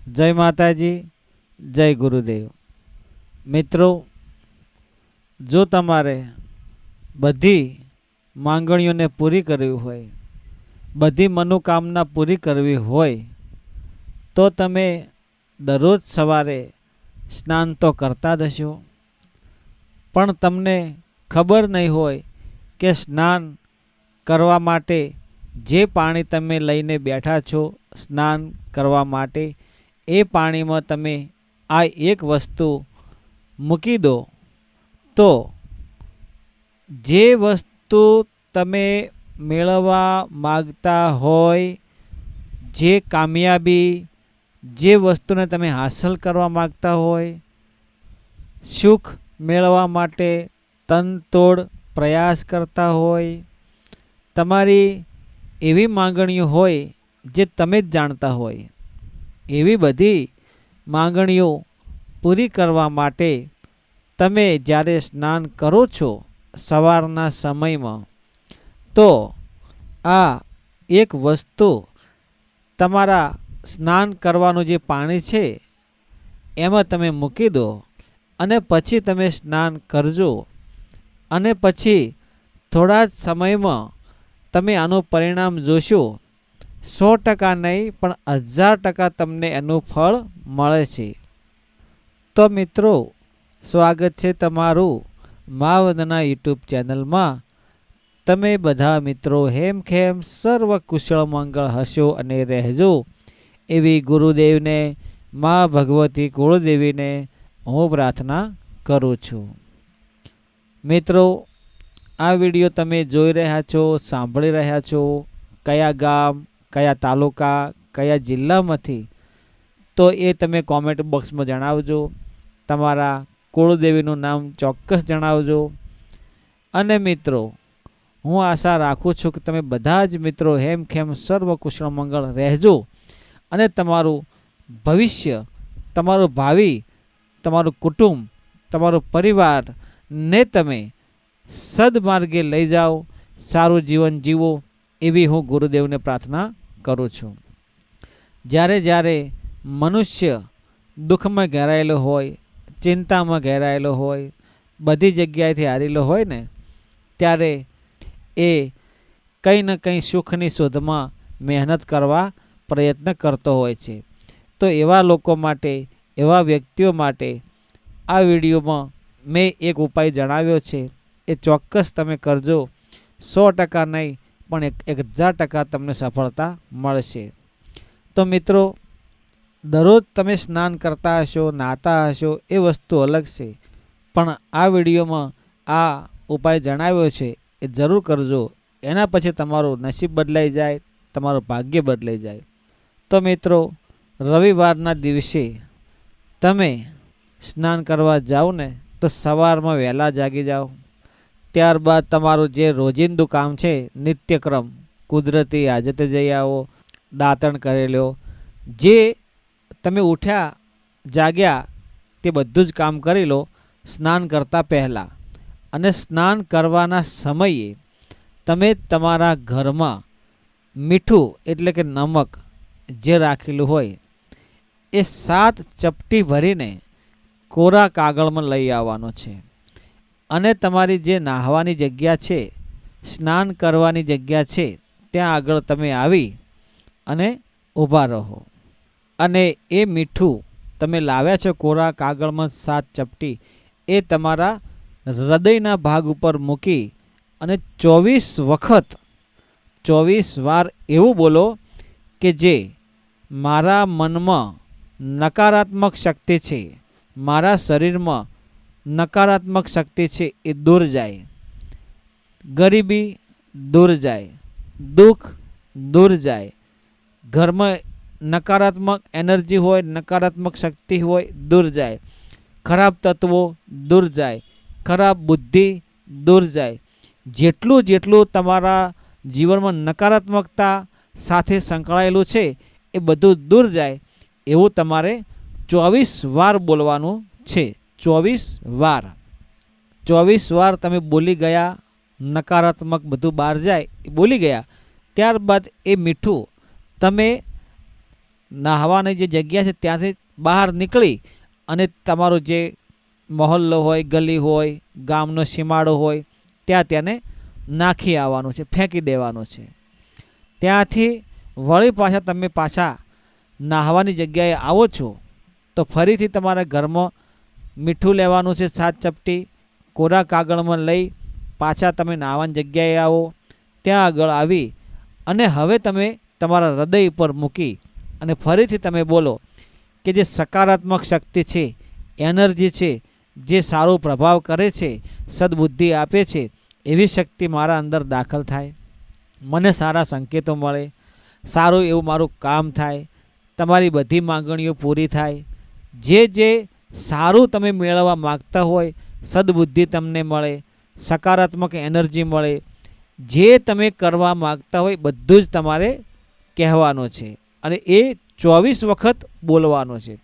જય માતાજી, જય ગુરુદેવ। મિત્રો, જો તમારે બધી માંગણીઓને પૂરી કરવી હોય, બધી મનોકામના પૂરી કરવી હોય, તો તમે દરરોજ સવારે સ્નાન તો કરતા જ હશો, પણ તમને ખબર નહીં હોય કે સ્નાન કરવા માટે જે પાણી તમે લઈને બેઠા છો સ્નાન કરવા માટે, એ પાણીમાં તમે આ એક વસ્તુ મૂકી દો તો જે વસ્તુ તમે મેળવવા માગતા હોય, જે કામયાબી, જે વસ્તુને તમે હાંસલ કરવા માગતા હોય, સુખ મેળવવા માટે તનતોડ પ્રયાસ કરતા હોય, તમારી એવી માંગણીઓ હોય જે તમે જ જાણતા હોય, એવી બધી માંગણીઓ પૂરી કરવા માટે તમે જ્યારે સ્નાન કરો છો સવારના સમયમાં, તો આ એક વસ્તુ તમારા સ્નાન કરવાનું જે પાણી છે એમાં તમે મૂકી દો અને પછી તમે સ્નાન કરજો, અને પછી થોડા જ સમયમાં તમે આનું પરિણામ જોશો। 100% નહીં પણ 1000% તમને એનું ફળ મળે છે। તો મિત્રો, સ્વાગત છે તમારું મા વંદના યુટ્યુબ ચેનલમાં। તમે બધા મિત્રો હેમખેમ સર્વ કુશળ મંગળ હશો અને રહેજો, એવી ગુરુદેવને, મા ભગવતી કુળદેવીને હું પ્રાર્થના કરું છું। મિત્રો, આ વિડીયો તમે જોઈ રહ્યા છો, સાંભળી રહ્યા છો, કયા ગામ, કયા તાલુકા, કયા જિલ્લામાંથી, તો એ તમે કોમેન્ટ બોક્સમાં જણાવજો। તમારા કુળદેવીનું નામ ચોક્કસ જણાવજો। અને મિત્રો, હું આશા રાખું છું કે તમે બધા જ મિત્રો હેમખેમ સર્વ કુશળ મંગળ રહેજો અને તમારું ભવિષ્ય, તમારું ભાવિ, તમારું કુટુંબ, તમારો પરિવારને તમે સદમાર્ગે લઈ જાઓ, સારું જીવન જીવો, એવી હું ગુરુદેવને પ્રાર્થના કરું છું। જ્યારે જ્યારે મનુષ્ય દુઃખમાં ઘેરાયેલો હોય, ચિંતામાં ઘેરાયેલો હોય, બધી જગ્યાએથી હારેલો હોય ને, ત્યારે એ કંઈ ને કંઈ સુખની શોધમાં મહેનત કરવા પ્રયત્ન કરતો હોય છે। તો એવા લોકો માટે, એવા વ્યક્તિઓ માટે આ વિડીયોમાં મેં એક ઉપાય જણાવ્યો છે, એ ચોક્કસ તમે કરજો। 100% નહીં પણ 1000% તમને સફળતા મળશે। તો મિત્રો, દરરોજ તમે સ્નાન કરતા હશો, નાહતા હશો, એ વસ્તુ અલગ છે, પણ આ વિડીયોમાં આ ઉપાય જણાવ્યો છે એ જરૂર કરજો। એના પછી તમારું નસીબ બદલાઈ જાય, તમારું ભાગ્ય બદલાઈ જાય। તો મિત્રો, રવિવારના દિવસે તમે સ્નાન કરવા જાઓ ને, તો સવારમાં વહેલા જાગી જાઓ। ત્યારબાદ તમારું જે રોજિંદું કામ છે, નિત્યક્રમ, કુદરતી હાજતે જઈ આવો, દાંતણ કરી લો, જે તમે ઉઠ્યા જાગ્યા તે બધું જ કામ કરી લો સ્નાન કરતાં પહેલાં। અને સ્નાન કરવાના સમયે તમે તમારા ઘરમાં મીઠું એટલે કે નમક જે રાખેલું હોય એ 7 ચપટી ભરીને કોરા કાગળમાં લઈ આવવાનો છે, અને તમારી જે નાહવાની જગ્યા છે, સ્નાન કરવાની જગ્યા છે, ત્યાં આગળ તમે આવી અને ઊભા રહો, અને એ મીઠું તમે લાવ્યા છો કોરા કાગળમાં 7 ચપટી, એ તમારા હૃદયના ભાગ ઉપર મૂકી અને 24 વખત 24 વાર એવું બોલો કે જે મારા મનમાં નકારાત્મક શક્તિ છે, મારા શરીરમાં નકારાત્મક શક્તિ છે, એ દૂર જાય, ગરીબી દૂર જાય, દુઃખ દૂર જાય, ઘરમાં નકારાત્મક એનર્જી હોય, નકારાત્મક શક્તિ હોય, દૂર જાય, ખરાબ તત્વો દૂર જાય, ખરાબ બુદ્ધિ દૂર જાય, જેટલું જેટલું તમારા જીવનમાં નકારાત્મકતા સાથે સંકળાયેલું છે એ બધું દૂર જાય, એવું તમારે 24 વાર બોલવાનું છે। 24 વાર 24 વાર તમે બોલી ગયા, નકારાત્મક બધું બહાર જાય એ બોલી ગયા, ત્યારબાદ એ મીઠું તમે નાહવાની જે જગ્યા છે ત્યાંથી બહાર નીકળી અને તમારો જે મહોલ્લો હોય, ગલી હોય, ગામનો સીમાડો હોય ત્યાં તેને નાખી આવવાનું છે, ફેંકી દેવાનું છે. ત્યાંથી વળી પાછા નાહવાની જગ્યાએ આવો છો તો ફરીથી તમારા ઘરમાં મીઠું લેવાનું છે, 7 ચપટી કોરા કાગળમાં લઈ પાછા તમે નાહવાની જગ્યાએ આવો. ત્યાં આગળ આવી અને હવે તમે તમારા હૃદય ઉપર મૂકી અને ફરીથી તમે બોલો કે જે સકારાત્મક શક્તિ છે, એનર્જી છે, જે સારો પ્રભાવ કરે છે, સદબુદ્ધિ આપે છે, એવી શક્તિ મારા અંદર દાખલ થાય, મને સારા સંકેતો મળે, સારું એવું મારું કામ થાય, તમારી બધી માંગણીઓ પૂરી થાય, જે સારું તમે મેળવવા માગતા હોય, સદબુદ્ધિ તમને મળે, સકારાત્મક એનર્જી મળે, જે તમે કરવા માગતા હોય બધું જ તમારે કહેવાનું છે અને એ 24 વખત બોલવાનું છે.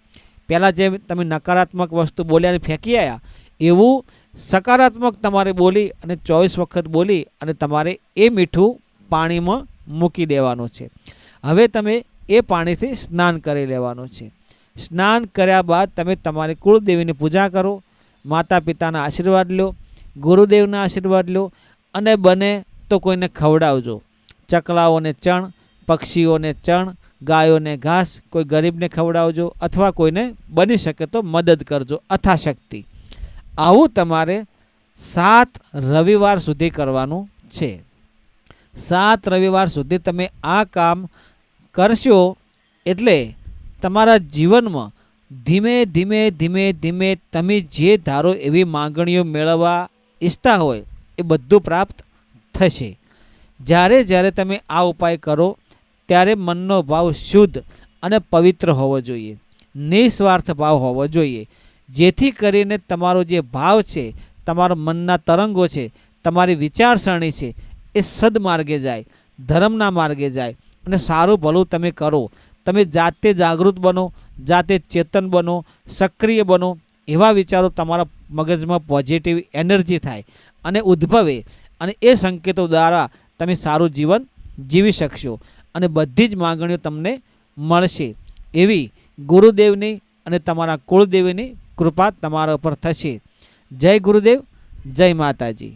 પહેલાં જે તમે નકારાત્મક વસ્તુ બોલ્યા અને ફેંકી આવ્યા એવું સકારાત્મક તમારે બોલી અને 24 વખત બોલી અને તમારે એ મીઠું પાણીમાં મૂકી દેવાનું છે. હવે તમે એ પાણીથી સ્નાન કરી લેવાનું છે. સ્નાન કર્યા બાદ તમે તમારી કુળદેવીની પૂજા કરો, માતા પિતાના આશીર્વાદ લો, ગુરુદેવના આશીર્વાદ લો અને બને તો કોઈને ખવડાવજો. ચકલાઓને ચણ, પક્ષીઓને ચણ, ગાયોને ઘાસ, કોઈ ગરીબને ખવડાવજો અથવા કોઈને બની શકે તો મદદ કરજો અથાશક્તિ. આવું તમારે 7 રવિવાર સુધી કરવાનું છે. 7 રવિવાર સુધી તમે આ કામ કરશો એટલે તમારા જીવનમાં ધીમે ધીમે ધીમે ધીમે તમે જે ધારો એવી માંગણીઓ મેળવવા ઈચ્છતા હોય એ બધું પ્રાપ્ત થશે. જ્યારે તમે આ ઉપાય કરો ત્યારે મનનો ભાવ શુદ્ધ અને પવિત્ર હોવો જોઈએ, નિસ્વાર્થ ભાવ હોવો જોઈએ, જેથી કરીને તમારો જે ભાવ છે, તમારા મનના તરંગો છે, તમારી વિચારસરણી છે એ સદમાર્ગે જાય, ધર્મના માર્ગે જાય અને સારું ભલું તમે કરો. તમે જાતે જાગૃત બનો, જાતે ચેતન બનો, સક્રિય બનો, એવા વિચારો તમારા મગજમાં પોઝિટિવ એનર્જી થાય અને ઉદ્ભવે અને એ સંકેતો દ્વારા તમે સારું જીવન જીવી શકશો અને બધી જ માંગણીઓ તમને મળશે. એવી ગુરુદેવની અને તમારા કુળદેવીની કૃપા તમારા ઉપર થશે. જય ગુરુદેવ, જય માતાજી.